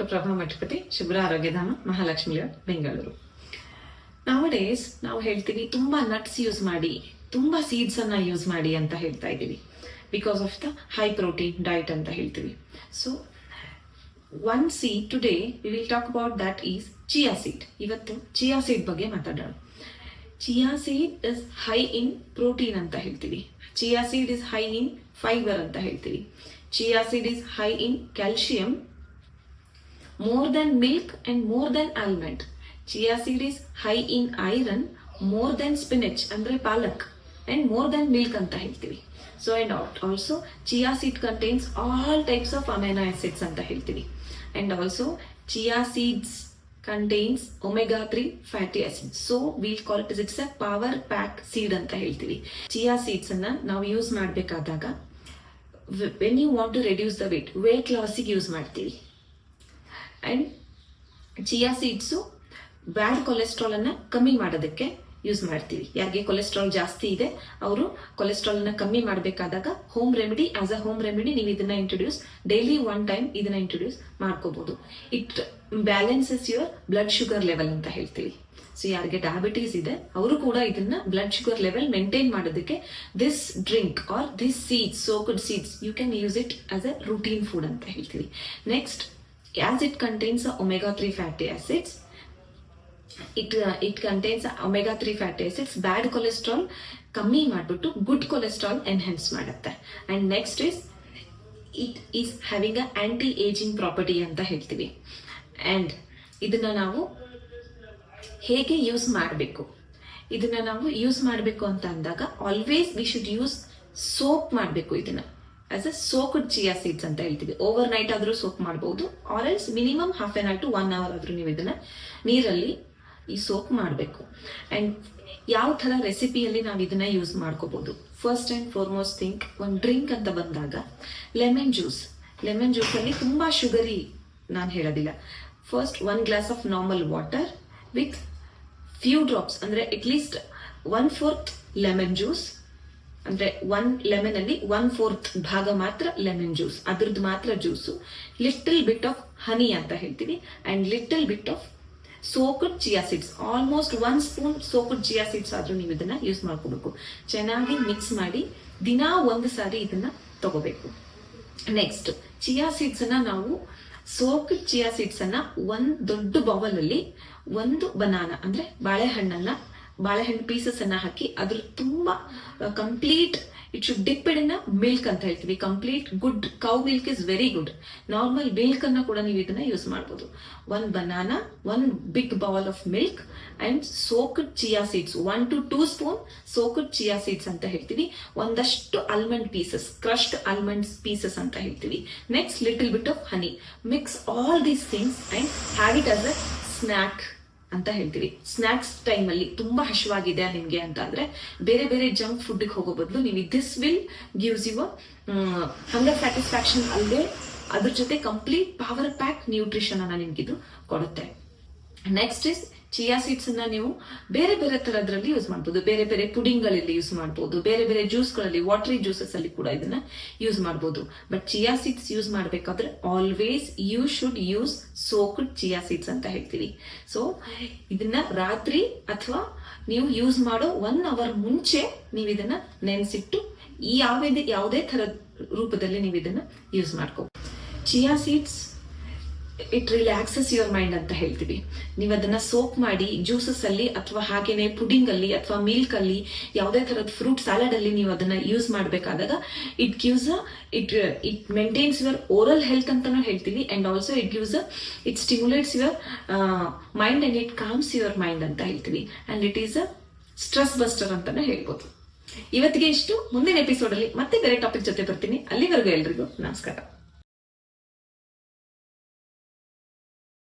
Doctor Prabha Mathapati, ಶುಭ್ರ Arogyadhama, Mahalakshmi layout, Bengaluru. ನಾವಡೇಸ್ ನಾವು ಹೇಳ್ತೀವಿ ತುಂಬಾ ನಟ್ಸ್ ಯೂಸ್ ಮಾಡಿ, ತುಂಬಾ ಸೀಡ್ಸ್ ಅನ್ನ ಯೂಸ್ ಮಾಡಿ ಅಂತ ಹೇಳ್ತಾ ಇದ್ದೀವಿ. Because of the high protein diet ಅಂತ ಹೇಳ್ತೀವಿ. So one seed today we will talk about that is chia seed. ಇವತ್ತು ಚಿಯಾ ಸೀಡ್ ಬಗ್ಗೆ ಮಾತಾಡೋಣ. Chia seed is high in protein ಅಂತ ಹೇಳ್ತೀವಿ. Chia seed is high in fibre ಅಂತ ಹೇಳ್ತೀವಿ. Chia seed is high in calcium, more than milk and more than almond. Chia seed is high in iron, more than spinach andre palak, and more than milk anta heltivi. So and also chia seed contains all types of amino acids anta heltivi. And also chia seeds contains omega-3 fatty acids. So we'll call it as it's a power pack seed anta heltivi. Chia seeds anna ನಾವು use ಮಾಡಬೇಕಾದಾಗ when you want to reduce the weight loss ಗೆ use ಮಾಡ್ತೀವಿ. And chia seeds bad cholesterol ಅನ್ನ ಕಮ್ಮಿ ಮಾಡೋದಕ್ಕೆ use ಮಾಡ್ತೀವಿ. ಯಾರಿಗೆ cholesterol ಜಾಸ್ತಿ ಇದೆ ಅವರು ಕೊಲೆಸ್ಟ್ರಾಲ್ ಅನ್ನ ಕಮ್ಮಿ ಮಾಡಬೇಕಾದಾಗ home remedy, as a home remedy ನೀವು ಇದನ್ನ ಇಂಟ್ರೊಡ್ಯೂಸ್ ಡೈಲಿ ಒನ್ ಟೈಮ್ ಇದನ್ನ ಇಂಟ್ರೊಡ್ಯೂಸ್ ಮಾಡ್ಕೋಬಹುದು. It balances your blood sugar level ಅಂತ ಹೇಳ್ತೀವಿ. ಸೊ ಯಾರಿಗೆ ಡಯಾಬಿಟೀಸ್ ಇದೆ ಅವರು ಕೂಡ ಇದನ್ನ ಬ್ಲಡ್ ಶುಗರ್ ಲೆವೆಲ್ ಮೇಂಟೈನ್ ಮಾಡೋದಕ್ಕೆ this drink or this seeds, soaked seeds, you can use it as a routine food ಅಂತ ಹೇಳ್ತೀವಿ. Next, as it contains omega-3 fatty acids, it contains omega-3 fatty acids, bad cholesterol ಕಮ್ಮಿ ಮಾಡ್ಬಿಟ್ಟು good cholesterol ಎನ್ಹೆನ್ಸ್ ಮಾಡುತ್ತೆ. And next is it is having a aunty ageing property ಅಂತ ಹೇಳ್ತೀವಿ. And ಇದನ್ನ ನಾವು ಹೇಗೆ ಯೂಸ್ ಮಾಡಬೇಕು, ಇದನ್ನ ನಾವು ಯೂಸ್ ಮಾಡಬೇಕು ಅಂತ ಅಂದಾಗ always we should use soak ಮಾಡಬೇಕು. ಇದನ್ನ as a soaked chia seeds ಅಂತ ಹೇಳ್ತೀವಿ. ಓವರ್ ನೈಟ್ ಆದ್ರೂ ಸೋಪ್ ಮಾಡಬಹುದು, or else minimum half an hour to 1 hour ಆದ್ರೂ ನೀವು ಇದನ್ನ ನೀರಲ್ಲಿ ಈ ಸೋಪ್ ಮಾಡಬೇಕು. ಅಂಡ್ ಯಾವ ತರ ರೆಸಿಪಿಯಲ್ಲಿ ನಾವು ಇದನ್ನ ಯೂಸ್ ಮಾಡ್ಕೋಬಹುದು. ಫಸ್ಟ್ ಅಂಡ್ ಫಾರ್ಮೋಸ್ಟ್ ಥಿಂಗ್, ಒಂದು ಡ್ರಿಂಕ್ ಅಂತ ಬಂದಾಗ ಲೆಮನ್ ಜ್ಯೂಸ್ ಅಲ್ಲಿ ತುಂಬಾ ಶುಗರಿ ನಾನು ಹೇಳೋದಿಲ್ಲ. First 1 glass of normal water with few drops, ಅಂದ್ರೆ ಅಟ್ ಲೀಸ್ಟ್ 1/4 ಲೆಮನ್ ಜ್ಯೂಸ್, ಅಂದ್ರೆ 1 ಲೆಮನ್ ಅಲ್ಲಿ 1/4 ಭಾಗ ಮಾತ್ರ ಲೆಮನ್ ಜ್ಯೂಸ್, ಅದ್ರದ್ದು ಮಾತ್ರ ಜ್ಯೂಸು. ಲಿಟಲ್ ಬಿಟ್ ಆಫ್ ಹನಿ ಅಂತ ಹೇಳ್ತೀವಿ. And little bit of soaked chia seeds, almost 1 spoon soaked chia seeds ಆದ್ರೂ ನೀವು ಇದನ್ನ ಯೂಸ್ ಮಾಡ್ಕೋಬೇಕು. ಚೆನ್ನಾಗಿ ಮಿಕ್ಸ್ ಮಾಡಿ ದಿನಾ 1 ಸಾರಿ ಇದನ್ನ ತಗೋಬೇಕು. ನೆಕ್ಸ್ಟ್, ಚಿಯಾ ಸೀಡ್ಸ್ ಅನ್ನ ನಾವು ಸೋಕ್ಡ್ ಚಿಯಾ ಸೀಡ್ಸ್ ಅನ್ನ 1 ದೊಡ್ಡ ಬೌಲ್ ಅಲ್ಲಿ 1 ಬನಾನಾ ಅಂದ್ರೆ ಬಾಳೆಹಣ್ಣು ಪೀಸಸ್ ಅನ್ನ ಹಾಕಿ ಅದ್ರ ತುಂಬಾ complete it should depend in milk ಅಂತ ಹೇಳ್ತೀವಿ. Complete good cow milk is very good. Normal milk ಅನ್ನ ಕೂಡ ನೀವು ಇದನ್ನ ಯೂಸ್ ಮಾಡಬಹುದು. 1 banana, 1 big bowl of milk and soaked chia seeds, 1 to 2 spoon soaked chia seeds ಅಂತ ಹೇಳ್ತೀವಿ. ಒಂದಷ್ಟು almond pieces, crushed almond pieces ಅಂತ ಹೇಳ್ತೀವಿ. Next, little bit of honey. Mix all these things and have it as a snack ಅಂತ ಹೇಳ್ತೀವಿ. Snacks time ಅಲ್ಲಿ ತುಂಬಾ ಹಸಿವಾಗಿದೆ ನಿಮ್ಗೆ ಅಂತ ಅಂದ್ರೆ ಬೇರೆ ಬೇರೆ ಜಂಕ್ ಫುಡ್ ಹೋಗೋ ಬದಲು ನೀವು this will gives you hunger satisfaction ಅಲ್ಲದೆ ಅದ್ರ ಜೊತೆ ಕಂಪ್ಲೀಟ್ ಪವರ್ ಪ್ಯಾಕ್ ನ್ಯೂಟ್ರಿಷನ್ ಅನ್ನ ನಿಮ್ಗಿದು ಕೊಡುತ್ತೆ. ನೆಕ್ಸ್ಟ್ ಇಸ್ ಚಿಯಾ ಸೀಡ್ಸ್ ಅನ್ನ ನೀವು ಬೇರೆ ಬೇರೆ ತರದ್ರಲ್ಲಿ ಯೂಸ್ ಮಾಡಬಹುದು. ಬೇರೆ ಬೇರೆ ಪುಡಿಂಗ್ ಗಳಲ್ಲಿ ಯೂಸ್ ಮಾಡಬಹುದು, ಬೇರೆ ಬೇರೆ ಜ್ಯೂಸ್ ಗಳಲ್ಲಿ, ವಾಟರಿ ಜ್ಯೂಸಸ್ ಅಲ್ಲಿ ಕೂಡ ಇದನ್ನ ಯೂಸ್ ಮಾಡಬಹುದು. ಬಟ್ ಚಿಯಾ ಸೀಡ್ಸ್ ಯೂಸ್ ಮಾಡಬೇಕಾದ್ರೆ always you should use soaked chia seeds ಅಂತ ಹೇಳ್ತೀವಿ. ಸೊ ಇದನ್ನ ರಾತ್ರಿ ಅಥವಾ ನೀವು ಯೂಸ್ ಮಾಡೋ 1 hour ಮುಂಚೆ ನೀವು ಇದನ್ನ ನೆನೆಸಿಟ್ಟು ಯಾವುದೇ ತರದ ರೂಪದಲ್ಲಿ ನೀವು ಇದನ್ನ ಯೂಸ್ ಮಾಡ್ಕೋ. Chia seeds it relaxes your mind ಅಂತ ಹೇಳ್ತೀವಿ. ನೀವು ಅದನ್ನ ಸೋಪ್ ಮಾಡಿ ಜ್ಯೂಸಸ್ ಅಲ್ಲಿ ಅಥವಾ ಹಾಗೇನೆ ಪುಡಿಂಗ್ ಅಲ್ಲಿ ಅಥವಾ ಮಿಲ್ಕ್ ಅಲ್ಲಿ ಯಾವುದೇ ತರದ ಫ್ರೂಟ್ ಸ್ಯಾಲಡ್ ಅಲ್ಲಿ ನೀವು ಅದನ್ನ ಯೂಸ್ ಮಾಡಬೇಕಾದಾಗ it gives it maintains your oral health ಅಂತಾನು ಹೇಳ್ತೀವಿ. And also it stimulates your mind and it calms your mind ಅಂತ ಹೇಳ್ತೀವಿ. And it is a stress buster ಅಂತಾನೆ ಹೇಳ್ಬೋದು. ಇವತ್ತಿಗೆ ಇಷ್ಟು. ಮುಂದಿನ ಎಪಿಸೋಡ್ ಅಲ್ಲಿ ಮತ್ತೆ ಬೇರೆ ಟಾಪಿಕ್ ಜೊತೆ ಬರ್ತೀನಿ. ಅಲ್ಲಿವರೆಗೂ ಎಲ್ರಿಗೂ ನಮಸ್ಕಾರ.